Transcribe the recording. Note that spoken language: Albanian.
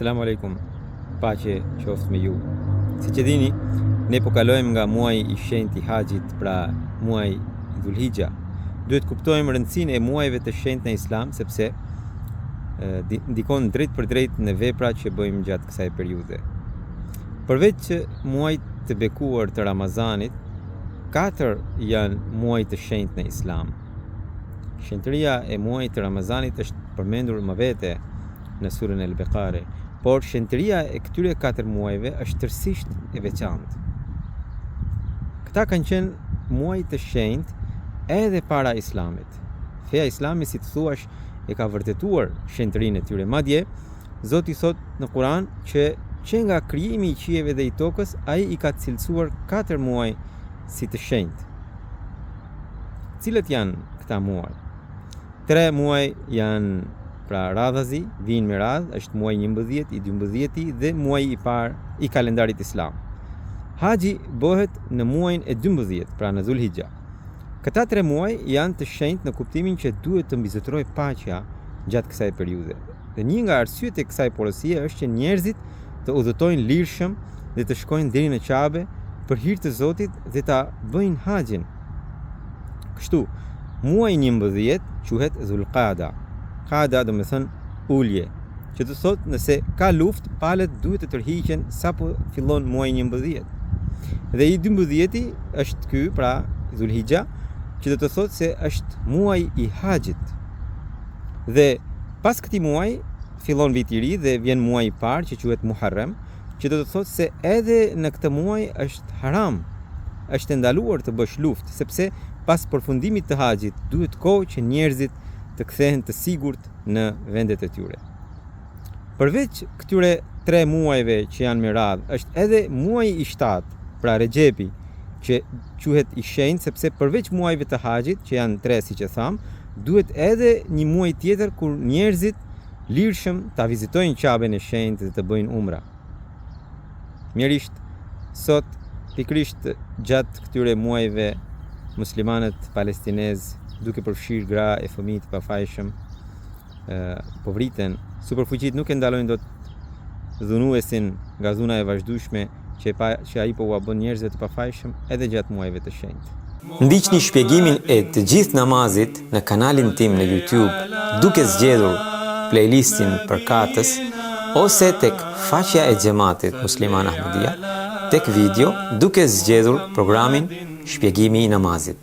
Selamu alaikum, paqe qoftë me ju. Si që dini, ne po kalojmë nga muaji I shenjtë I Haxhit, pra muaji Dhulhigja. Duhet kuptojmë rëndësinë e muajve të shenjtë në Islam, sepse ndikon drejt për drejt në veprat që bëjmë gjatë kësaj periudhe. Përveç muajit të bekuar të Ramazanit, 4 janë muaj të shenjtë në Islam. Shenjtëria e muajit të Ramazanit është përmendur më vete në surën Al-Baqara, por shenjtëria e këtyre 4 muajve është tërësisht e veçantë. Këta kanë qenë muaj të shenjtë edhe para Islamit. Feja Islami, si të thuash, e ka vërtetuar shenjtërinë e tyre. Madje Zoti thot në Kur'an që nga krijimi I qiejve dhe I tokës, ai I ka cilësuar 4 muaj si të shenjtë. Cilët janë këta muaj? 3 muaj janë pra radhazi, vinë me radhë, është muaj 11, I 12 dhe muaj I parë I kalendarit Islam. Haxhi bëhet në muajin e 12, pra në Dhulhigja. Këta 3 muaj janë të shenjtë në kuptimin që duhet të mbizotëroj paqja gjatë kësaj periudhe. Dhe një nga arsyet e kësaj porosie është që njerëzit të udhëtojnë lirshëm dhe të shkojnë deri në Qabe për hir të Zotit dhe ta bëjnë haxhin. Kështu, muaji 11 quhet Dhulqada. Qada do me thënë ulje, që të thot nëse ka luftë, palët duhet të tërhiqen sapo fillon muaji 11. Dhe I 12 është ky, pra Dhulhigja, që do të thot se është muaj I Haxhit. Dhe pas këtij muaji fillon viti I ri dhe vjen muaji I parë që quhet Muharram, që do të thot se edhe në këtë muaj është haram, është ndaluar të bësh luftë, sepse pas përfundimit të Haxhit duhet kohë që njerëzit të kthehen të sigurt në vendet e tyre. Përveç këtyre 3 muajve që janë me radhë, është edhe muaji I 7, pra Rexhepi, që quhet I shenjtë sepse përveç muajve të Haxhit, që janë 3 siç e tham, duhet edhe një muaj tjetër kur njerëzit lirshëm ta vizitojnë Qaben e shenjtë dhe të bëjnë umra. Mjerisht, sot pikrisht gjatë këtyre muajve muslimanët palestinezë, duke përfshirë gra e fëmijë të pafajshëm, po vriten. Superfuqitë nuk e ndalojnë dot dhunuesin nga dhuna e vazhdueshme që ai po ua bën njerëzve të pafajshëm edhe gjatë muajve të shenjtë. Ndiqni shpjegimin e të gjithë namazit në kanalin tim në YouTube duke zgjedhur playlistin për katës ose tek faqja e xhamatit Musliman Ahmedia tek video duke zgjedhur programin Shpjegimi I namazit.